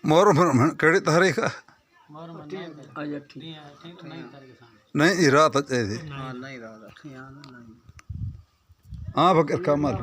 मोर कड़ी तारीख नहीं रात हाँ फकीर कमल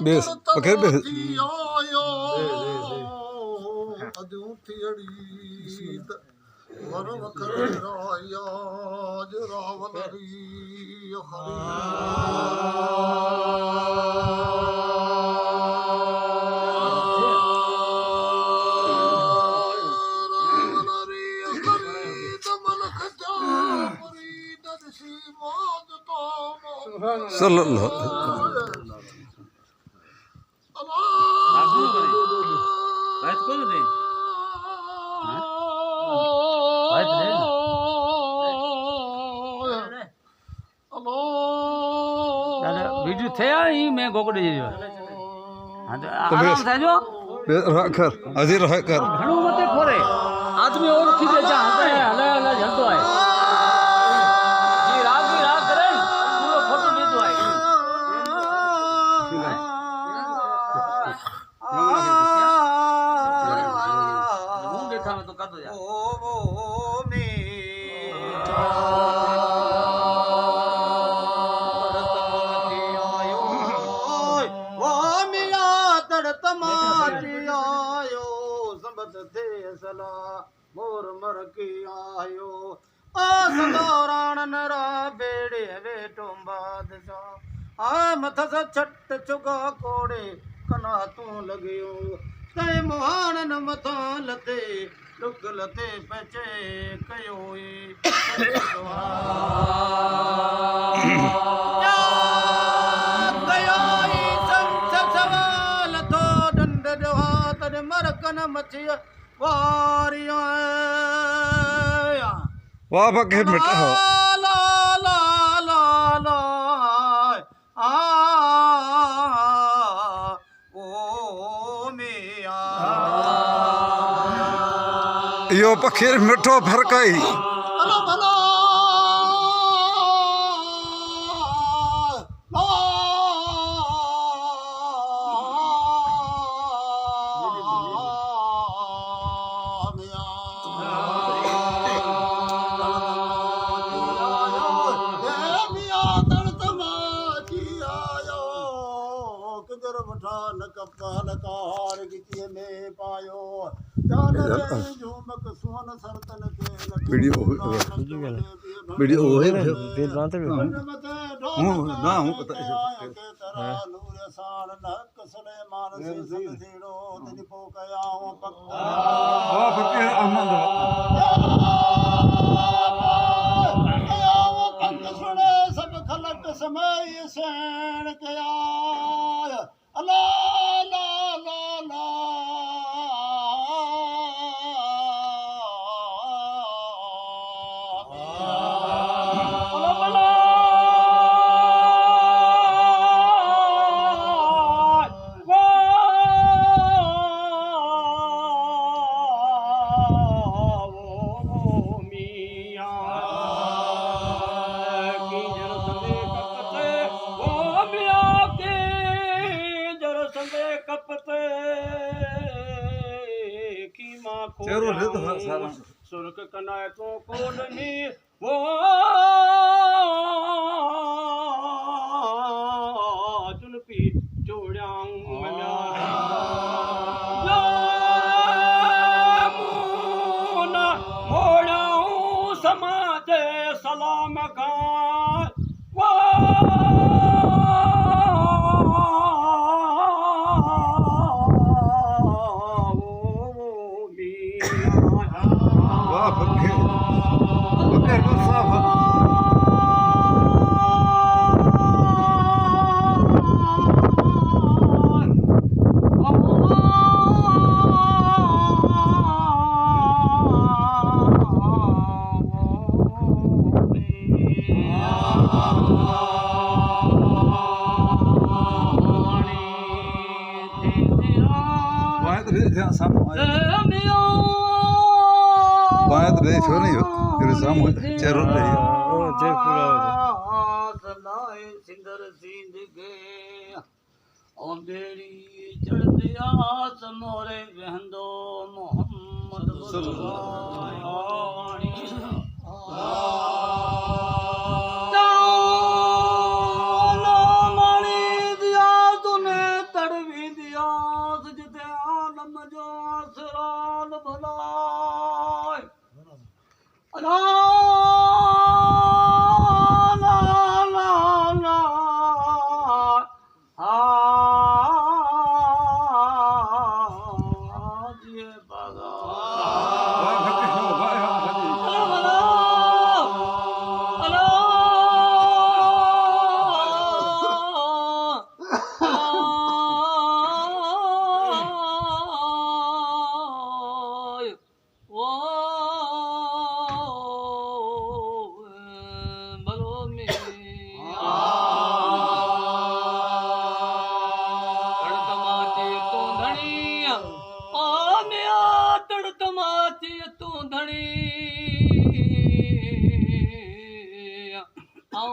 बेस फकीर बेस सल्लल्लाहु वीडियो थे ही मैं गोकड़े जो हां तो आराम से जो रखकर अजी रखकर घणो मते खोरे आदमी और खींचे जा हले हले झलतो है जी राग करे पूरा फोटो ले दो है मुंह देखा में तो कर दो यार मोर मर के आयो आसदारण नरा बेड़े वेटो बादशा आ मथस छट चुगा कोड़े कना तू लगियो तय मोहान न मथा लते लुक लते पचे कयो सवाल तो डंड हाथ मरकन मचिया वाह फकीर मिठा हो ला ला ला ला ओ मिया यो फकीर मिठो फरकाई भलो भलो कपाल कार गितिये में पायो जान रे झुमक सोन सरतन के वीडियो है दिल बांध ना हूं पता है के तरा नूर सान नक सुलेमान से सदीड़ो दिन को कयाओ पक्का वाह फकीर अहमद कयाओ पंग सुने सब खलक समय सैन कया अल्लाह ला ला ला सुरक कनाए तो कोडनी वो जुल्फी जोड़ाऊं मैं बाएं तो नहीं छो नहीं हो तेरे सामने चेहरा नहीं सदाए सिंदर सींद के अंधेरी चढ़ते आस मोरे वहंदो मोहम्मद मानी दिया तूने तड़वी दिया जिते आलम जो सिराल भलाए ला ला ला ला जिए बागा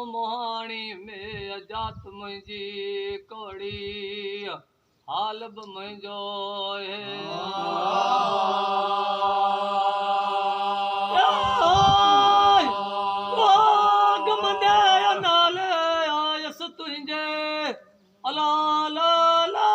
मोहाणी में जात मुंहिंजी कोड़ी हाल बि मुंहिंजो नाले आयस तुंहिंजे अला ला ला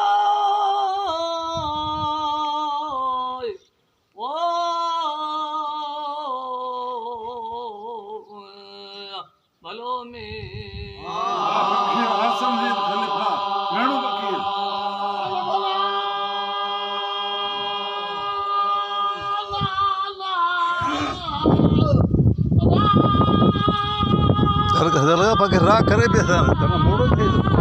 भलो में आसम जी खलीफा मेणू वकील हर पाके रा करे बि असां तमामु मोड़ो थिए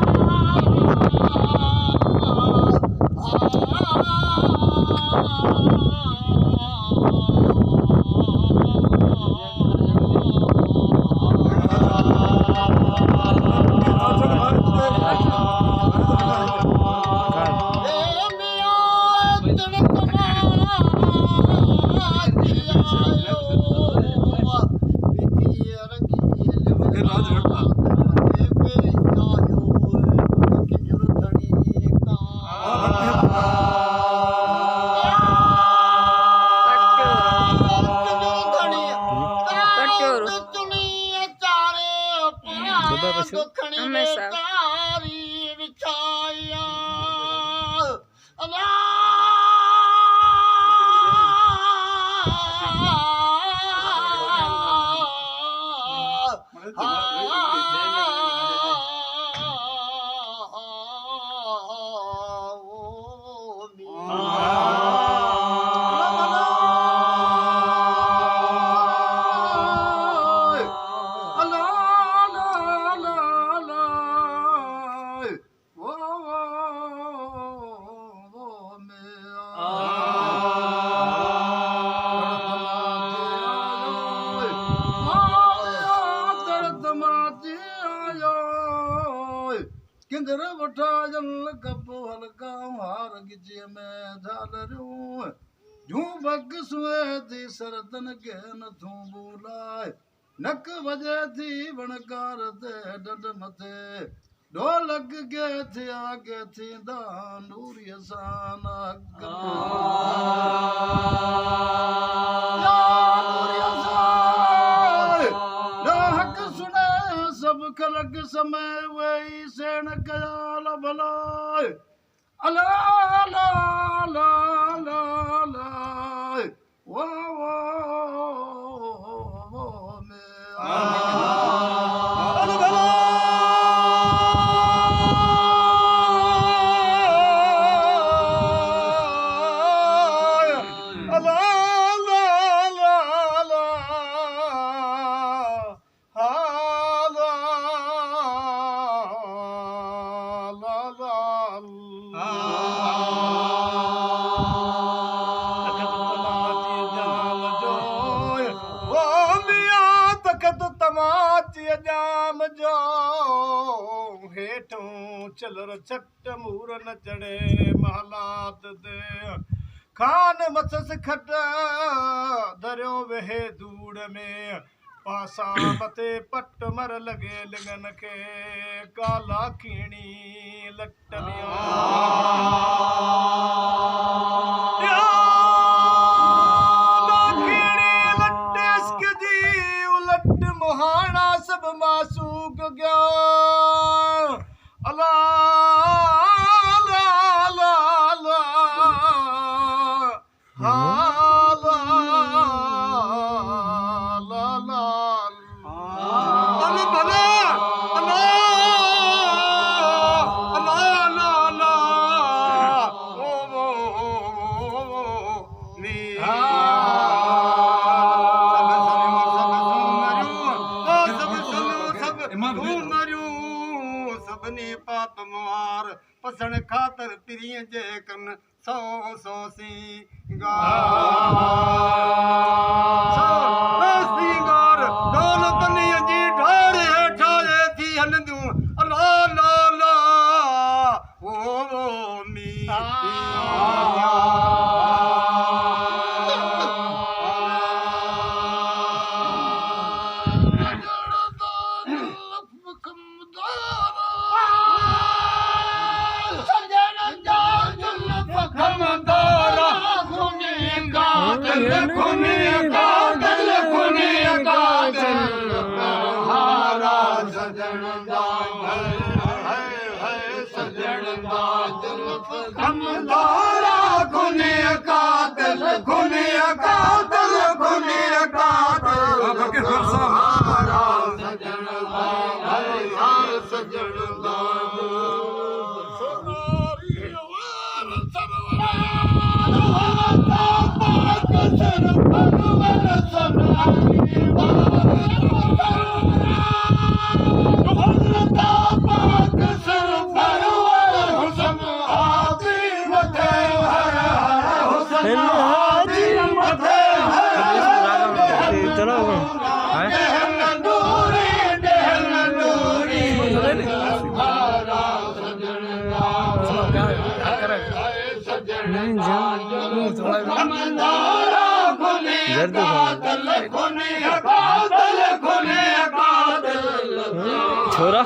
किंदर वठा जल कप हल्का हार गिजे में झालरूं जूं बग सुए थी सरदन के न थूं बुलाए नक वजे थी वणकार ते डड मथे ढोलक के थी आगे थी दानूरी सान सब खलक समय वही सेण कयाल भलाए अला ला ला ला ला वो चलर छट मूर न चढ़े महलात ते खान मसस खट दरियो वेहे दूड़ में पासा मते पट मर लगे लिंगन के काला खीणी लटमिया मोहाना सब मासूक गया अला ला ला ला हा ला ला ला अला भला अला अला ला ला ओ नी सबनी पाप मार पसण खातर पिरिय जे कन सौ सौ सिंगार दौलत जी ढार हेठा थी हलंदियूं अला ला ला ओ मी छोरा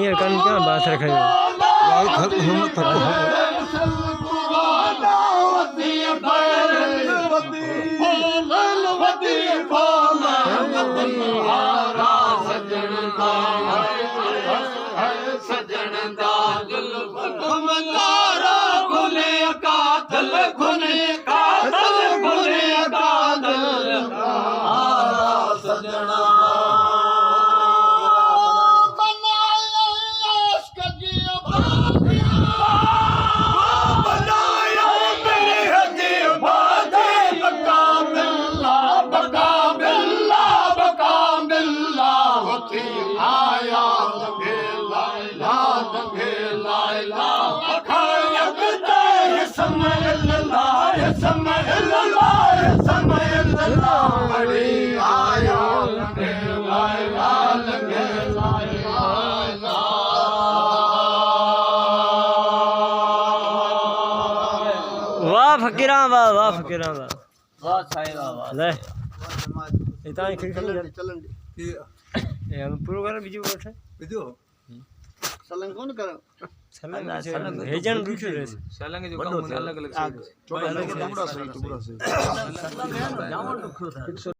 नहीं kan क्या बात रखा है इल्लल्लाह समय इल्लल्लाह समय इल्लल्लाह अली आया लगे ला इलाहा लगे ला इलाहा वाह फकीरा वाह वाह फकीरा वाह वाह साईं वाह ले इतना ही खिड़की चलन ये हम पूरा कर बीजू बैठे विडियो चलन कौन कर सलंग भेजन रुचि रे सलंग जो काम अलग अलग टुकड़ा सही